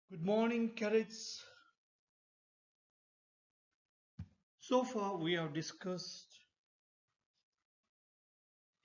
Good morning, cadets. So far, we have discussed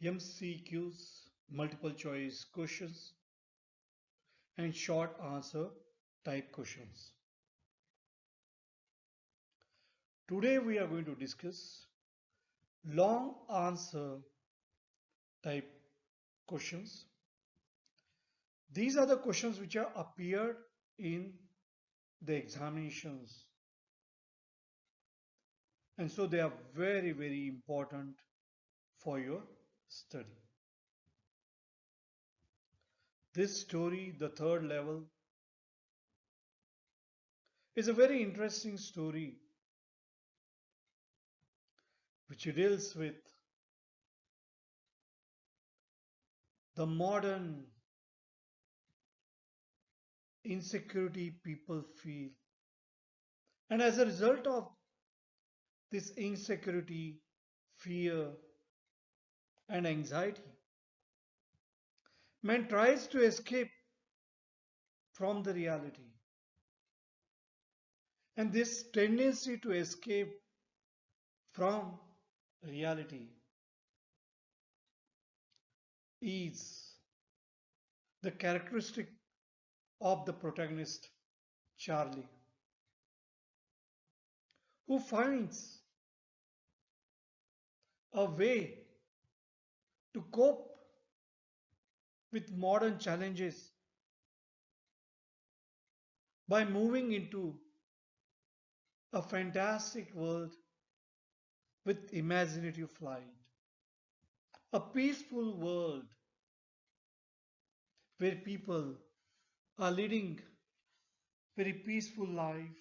MCQs, multiple choice questions, and short answer type questions. Today, we are going to discuss long answer type questions. These are the questions which have appeared in the examinations, and so they are very, very important for your study. This story, the third level, is a very interesting story which deals with the modern insecurity people feel. And as a result of this insecurity, fear, and anxiety, man tries to escape from the reality. And this tendency to escape from reality is the characteristic of the protagonist, Charlie, who finds a way to cope with modern challenges by moving into a fantastic world with imaginative flight, a peaceful world where people are leading very peaceful life,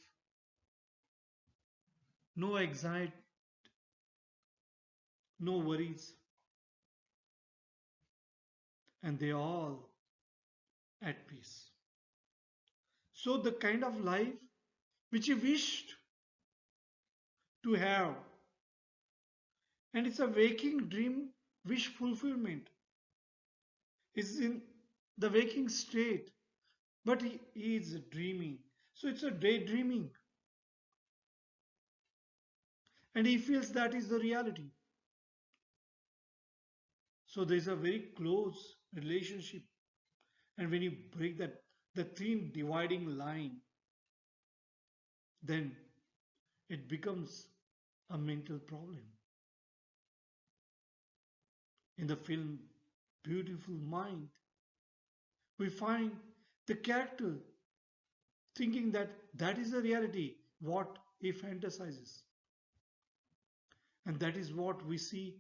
no anxiety, no worries, and they are all at peace. So the kind of life which he wished to have, and it's a waking dream wish fulfillment, is in the waking state, but he is dreaming. So it's a daydreaming, and he feels that is the reality. So there's a very close relationship. And when you break the thin dividing line, then it becomes a mental problem. In the film Beautiful Mind, we find the character thinking that that is the reality, what he fantasizes. And that is what we see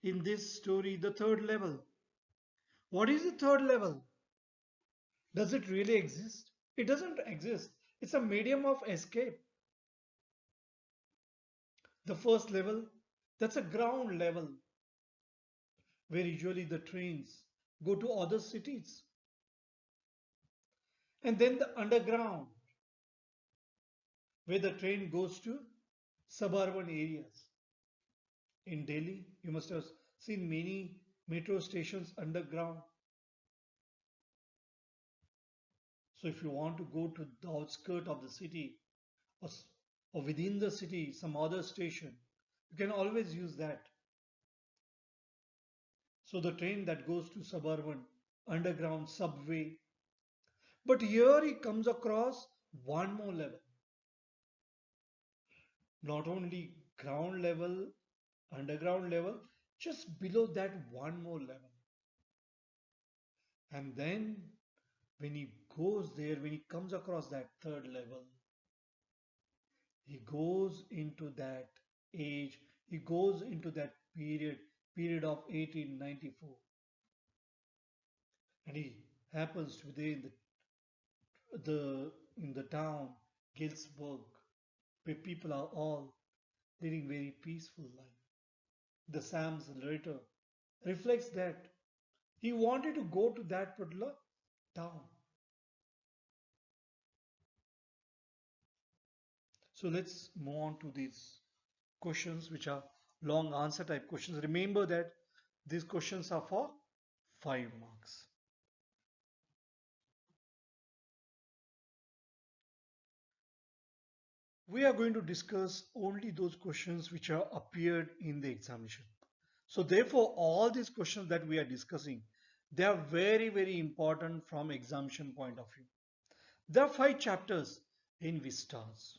in this story, the third level. What is the third level? Does it really exist? It doesn't exist. It's a medium of escape. The first level, that's a ground level where usually the trains go to other cities. And then the underground, where the train goes to suburban areas. In Delhi, you must have seen many metro stations underground. So if you want to go to the outskirts of the city or, or within the city, some other station, you can always use that. So the train that goes to suburban, underground, subway. But here he comes across one more level. Not only ground level, underground level, just below that one more level. And then when he goes there, when he comes across that third level, he goes into that age, he goes into that period of 1894. And he happens to be the in the town, Gilsburg, where people are all leading very peaceful life. The Sam's letter reflects that he wanted to go to that particular town. So let's move on to these questions, which are long answer type questions. Remember that these questions are for 5 marks. We are going to discuss only those questions which are appeared in the examination. So therefore, all these questions that we are discussing, they are very, very important from examination point of view. There are 5 chapters in Vistas,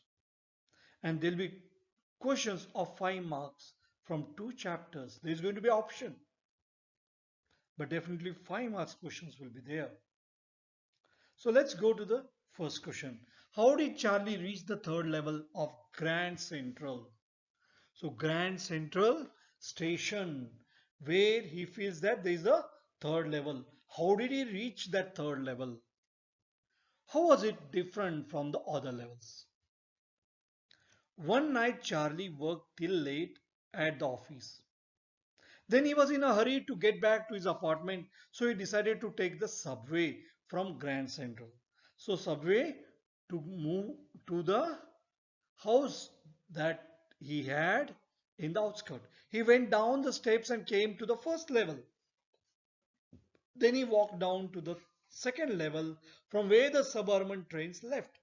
and there will be questions of 5 marks from 2 chapters. There is going to be option, but definitely 5 marks questions will be there. So let's go to the first question. How did Charlie reach the third level of Grand Central? So Grand Central Station, where he feels that there is a third level. How did he reach that third level? How was it different from the other levels? One night Charlie worked till late at the office. Then he was in a hurry to get back to his apartment, so he decided to take the subway from Grand Central. So subway to move to the house that he had in the outskirts. He went down the steps and came to the first level. Then he walked down to the second level from where the suburban trains left.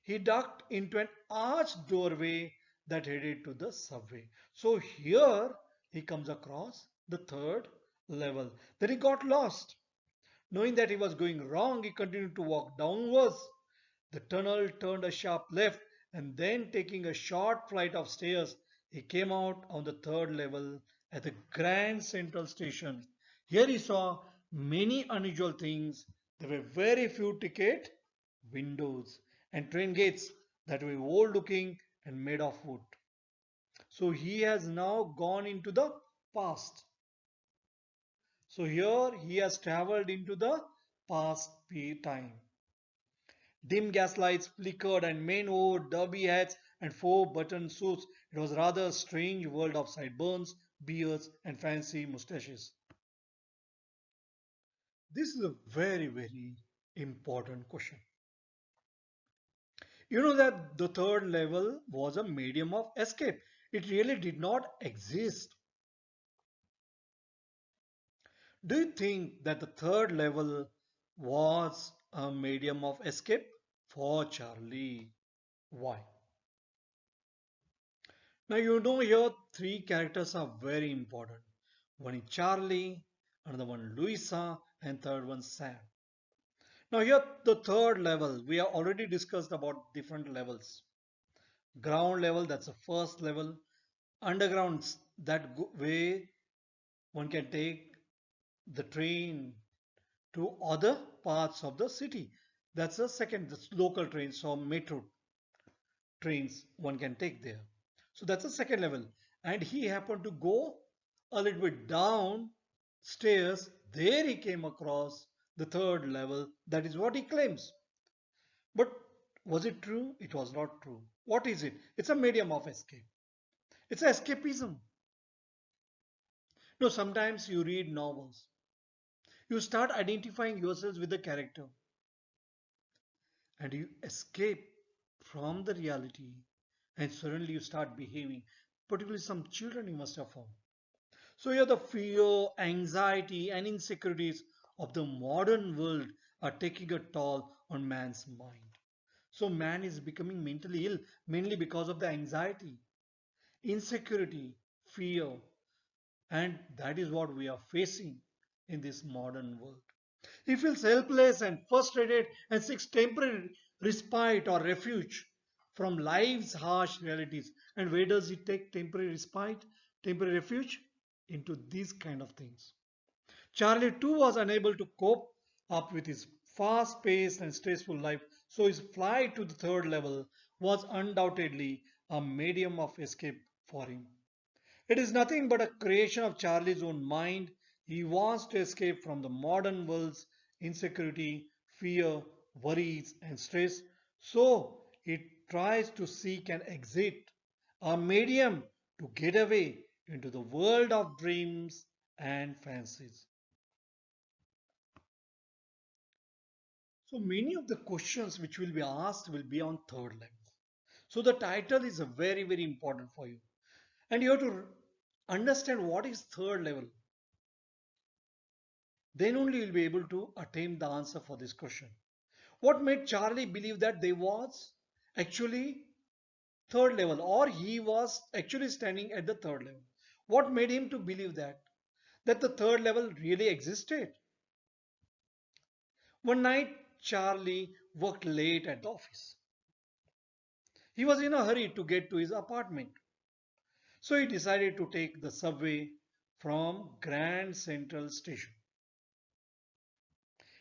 He ducked into an arched doorway that headed to the subway. So here he comes across the third level. Then he got lost. Knowing that he was going wrong, he continued to walk downwards. The tunnel turned a sharp left, and then taking a short flight of stairs, he came out on the third level at the Grand Central Station. Here he saw many unusual things. There were very few ticket windows and train gates that were old looking and made of wood. So he has now gone into the past. So here he has traveled into the past time. Dim gaslights flickered and men wore derby hats and four-button suits. It was rather a strange world of sideburns, beards, and fancy mustaches. This is a very, very important question. You know that the third level was a medium of escape. It really did not exist. Do you think that the third level was a medium of escape for Charlie? Why? Now you know here 3 characters are very important. One is Charlie, another one Louisa, and third one Sam. Now here the third level, we have already discussed about different levels. Ground level, that's the first level. Undergrounds, that way one can take the train to other parts of the city. That's the second, that's local trains or metro trains one can take there. So that's the second level. And he happened to go a little bit down stairs. There he came across the third level. That is what he claims. But was it true? It was not true. What is it? It's a medium of escape. It's escapism. No, sometimes you read novels. You start identifying yourselves with the character and you escape from the reality and suddenly you start behaving. Particularly some children you must have found. So here the fear, anxiety and insecurities of the modern world are taking a toll on man's mind. So man is becoming mentally ill mainly because of the anxiety, insecurity, fear, and that is what we are facing in this modern world. He feels helpless and frustrated and seeks temporary respite or refuge from life's harsh realities. And where does he take temporary respite, temporary refuge? Into these kind of things. Charlie too was unable to cope up with his fast-paced and stressful life, so his flight to the third level was undoubtedly a medium of escape for him. It is nothing but a creation of Charlie's own mind. He wants to escape from the modern world's insecurity, fear, worries, and stress. So he tries to seek an exit, a medium to get away into the world of dreams and fancies. So many of the questions which will be asked will be on third level. So the title is a very, very important for you. And you have to understand what is third level. Then only you'll be able to attain the answer for this question. What made Charlie believe that there was actually third level, or he was actually standing at the third level. What made him to believe that the third level really existed? One night, Charlie worked late at the office. He was in a hurry to get to his apartment, so he decided to take the subway from Grand Central Station.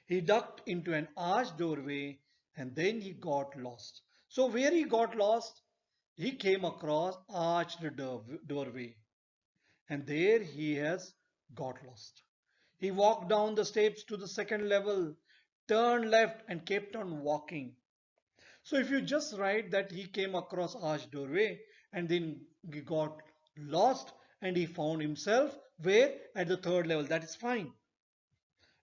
He ducked into an arched doorway and then he got lost. So, where he got lost, he came across arched doorway, and there he has got lost. He walked down the steps to the second level, turned left, and kept on walking. So if you just write that he came across arched doorway and then he got lost and he found himself where at the third level, that is fine.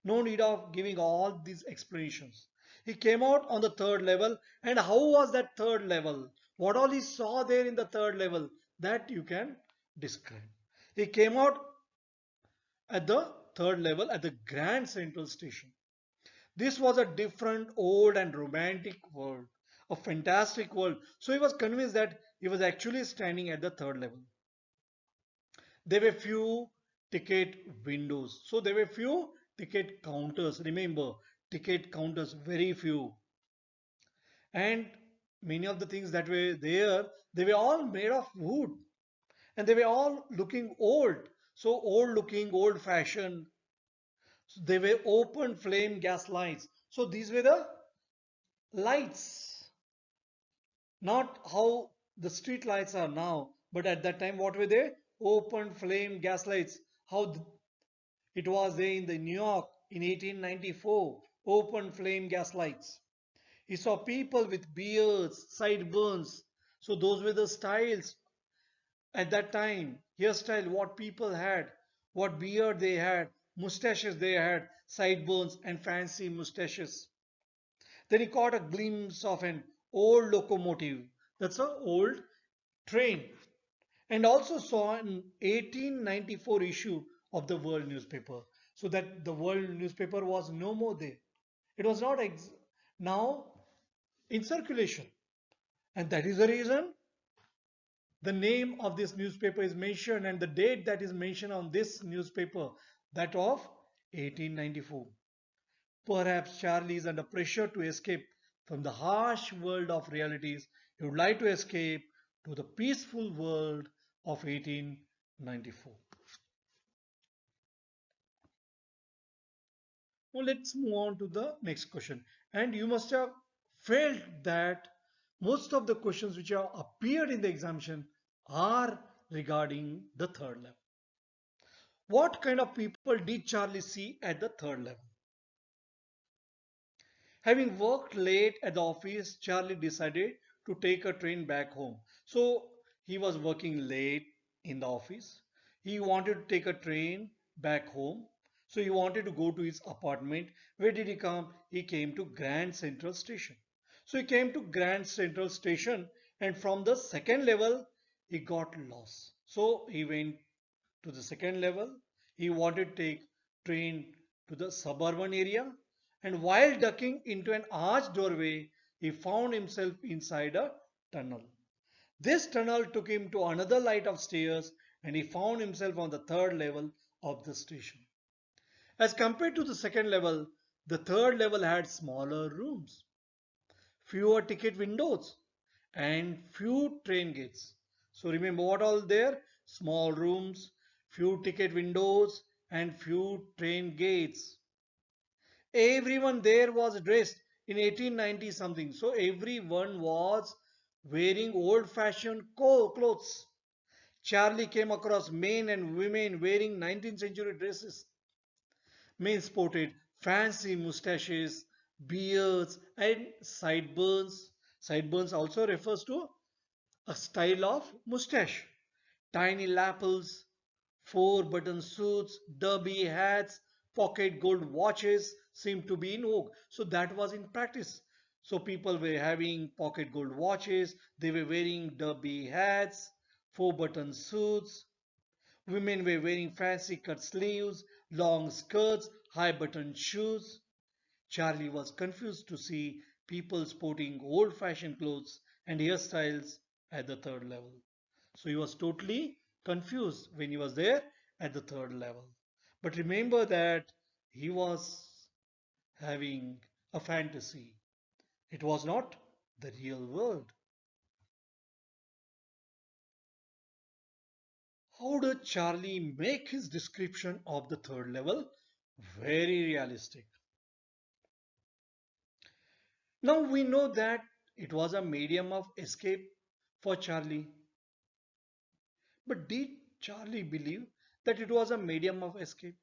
No need of giving all these explanations. He came out on the third level, and how was that third level? What all he saw there in the third level, that you can describe. He came out at the third level at the Grand Central Station. This was a different, old, and romantic world, a fantastic world. So he was convinced that he was actually standing at the third level. There were few ticket windows. So there were few ticket counters. Remember, ticket counters, very few. And many of the things that were there, they were all made of wood. And they were all looking old. So old looking, old fashioned. So they were open flame gas lights. So these were the lights, not how the street lights are now, but at that time, what were they? Open flame gas lights. How it was there in the New York in 1894, open flame gas lights. He saw people with beards, sideburns. So those were the styles at that time. Hairstyle, what people had, what beard they had, mustaches they had, sideburns and fancy mustaches. Then he caught a glimpse of an old locomotive. That's an old train. And also saw an 1894 issue of the World newspaper. So that the World newspaper was no more there. It was not now in circulation. And that is the reason the name of this newspaper is mentioned and the date that is mentioned on this newspaper, that of 1894. Perhaps Charlie is under pressure to escape from the harsh world of realities. He would like to escape to the peaceful world of 1894. Now let's move on to the next question. And you must have felt that most of the questions which have appeared in the examination are regarding the third level. What kind of people did Charlie see at the third level? Having worked late at the office, Charlie decided to take a train back home. So he was working late in the office. He wanted to take a train back home. So he wanted to go to his apartment. Where did he come? He came to Grand Central Station. So he came to Grand Central Station, and from the second level he got lost. So he went to the second level. He wanted to take train to the suburban area, and while ducking into an arched doorway, he found himself inside a tunnel. This tunnel took him to another flight of stairs, and he found himself on the third level of the station. As compared to the second level, the third level had smaller rooms, fewer ticket windows, and few train gates. So remember what all there? Small rooms, few ticket windows, and few train gates. Everyone there was dressed in 1890 something. So everyone was wearing old fashioned clothes. Charlie came across men and women wearing 19th century dresses. Men sported fancy mustaches, beards, and sideburns. Sideburns also refers to a style of mustache. Tiny lapels, four button suits, derby hats, pocket gold watches seemed to be in vogue. So that was in practice. So people were having pocket gold watches, they were wearing derby hats, four button suits. Women were wearing fancy cut sleeves, long skirts, high button shoes. Charlie was confused to see people sporting old fashioned clothes and hairstyles at the third level. So he was totally confused when he was there at the third level. But remember that he was having a fantasy. It was not the real world. How did Charlie make his description of the third level very realistic? Now we know that it was a medium of escape for Charlie. But did Charlie believe that it was a medium of escape?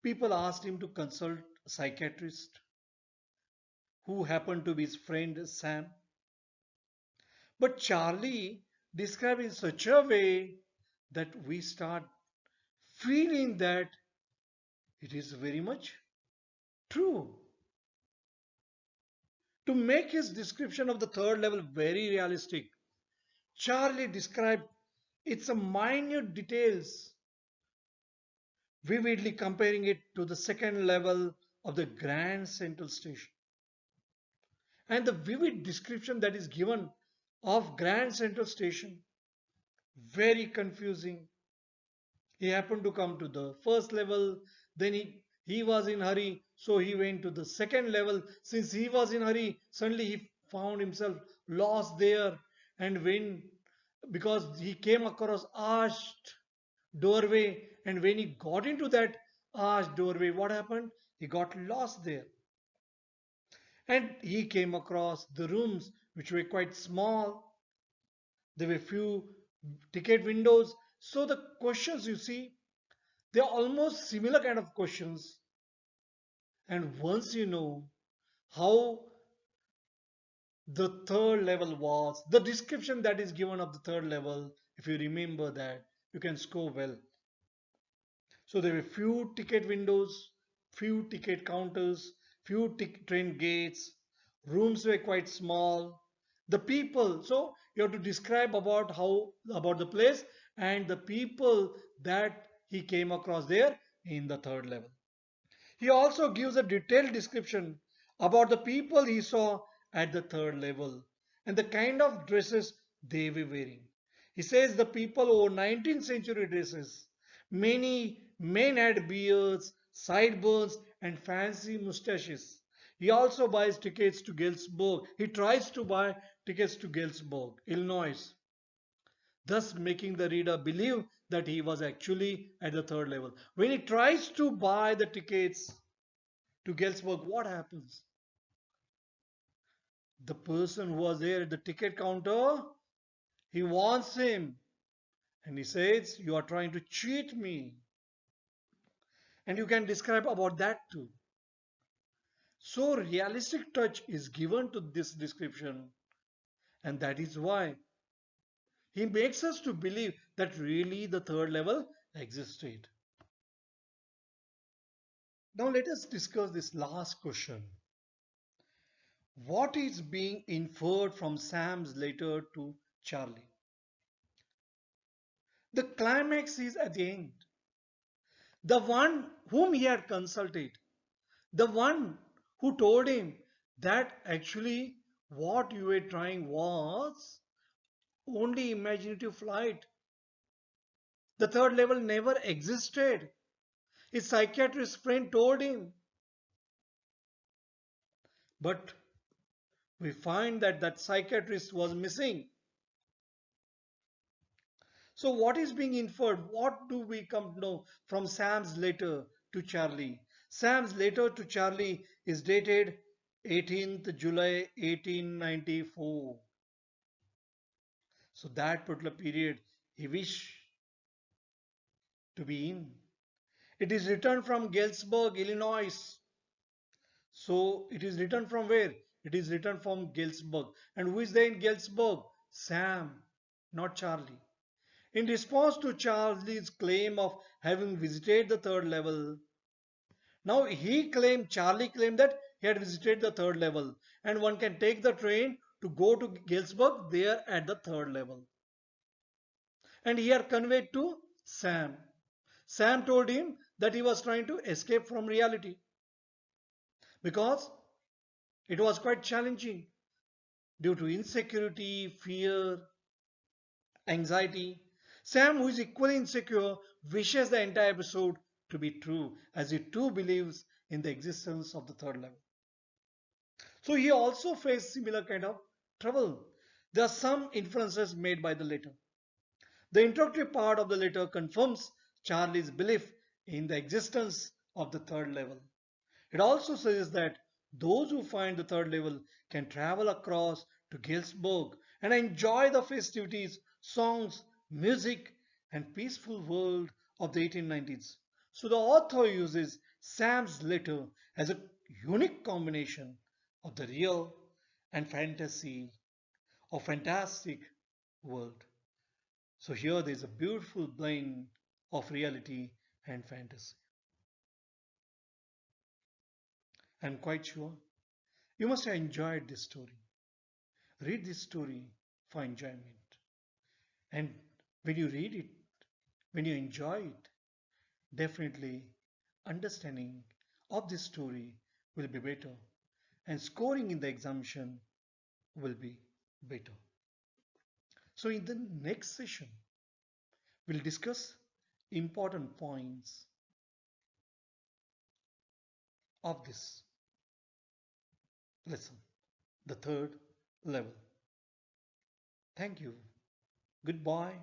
People asked him to consult a psychiatrist who happened to be his friend Sam. But Charlie described in such a way that we start feeling that it is very much true. To make his description of the third level very realistic, Charlie described its minute details, vividly comparing it to the second level of the Grand Central Station. And the vivid description that is given of Grand Central Station, very confusing. He happened to come to the first level, then he was in hurry, so he went to the second level. Since he was in hurry, suddenly he found himself lost there, and when because he came across arched doorway, and when he got into that arched doorway, what happened? He got lost there. And he came across the rooms which were quite small. There were few ticket windows. So the questions you see, they're almost similar kind of questions. And once you know how the third level was, the description that is given of the third level, if you remember that, you can score well. So there were few ticket windows, few ticket counters, few train gates, rooms were quite small. The people, so you have to describe about the place and the people that he came across there in the third level. He also gives a detailed description about the people he saw at the third level and the kind of dresses they were wearing. He says the people wore 19th century dresses. Many men had beards, sideburns, and fancy mustaches. He also buys tickets to Galesburg. He tries to buy tickets to Galesburg, Illinois, thus making the reader believe that he was actually at the third level. When he tries to buy the tickets to Galesburg, what happens? The person who was there at the ticket counter, he wants him and he says, "You are trying to cheat me." And you can describe about that too. So realistic touch is given to this description, and that is why he makes us to believe that really the third level existed. Now let us discuss this last question. What is being inferred from Sam's letter to Charlie? The climax is at the end. The one whom he had consulted, the one who told him that actually what you were trying was only imaginative flight. The third level never existed. His psychiatrist friend told him. But we find that that psychiatrist was missing. So what is being inferred? What do we come to know from Sam's letter to Charlie? Sam's letter to Charlie is dated 18th July 1894. So that particular period he wished to be in. It is written from Galesburg, Illinois. So it is written from where? It is written from Galesburg. And who is there in Galesburg? Sam, not Charlie. In response to Charlie's claim of having visited the third level, now Charlie claimed that he had visited the third level and one can take the train to go to Galesburg there at the third level. And he had conveyed to Sam. Sam told him that he was trying to escape from reality because it was quite challenging. due to insecurity, fear, anxiety. Sam, who is equally insecure, wishes the entire episode to be true as he too believes in the existence of the third level. So he also faced similar kind of trouble. There are some inferences made by the letter. The introductory part of the letter confirms Charlie's belief in the existence of the third level. It also says that those who find the third level can travel across to Galesburg and enjoy the festivities, songs, music, and peaceful world of the 1890s. So the author uses Sam's letter as a unique combination of the real and fantasy or fantastic world. So here there is a beautiful blend of reality and fantasy. I'm quite sure you must have enjoyed this story. Read this story for enjoyment. And when you read it, when you enjoy it, definitely understanding of this story will be better and scoring in the examination will be better. So in the next session, we'll discuss important points of this lesson, the third level. Thank you. Goodbye.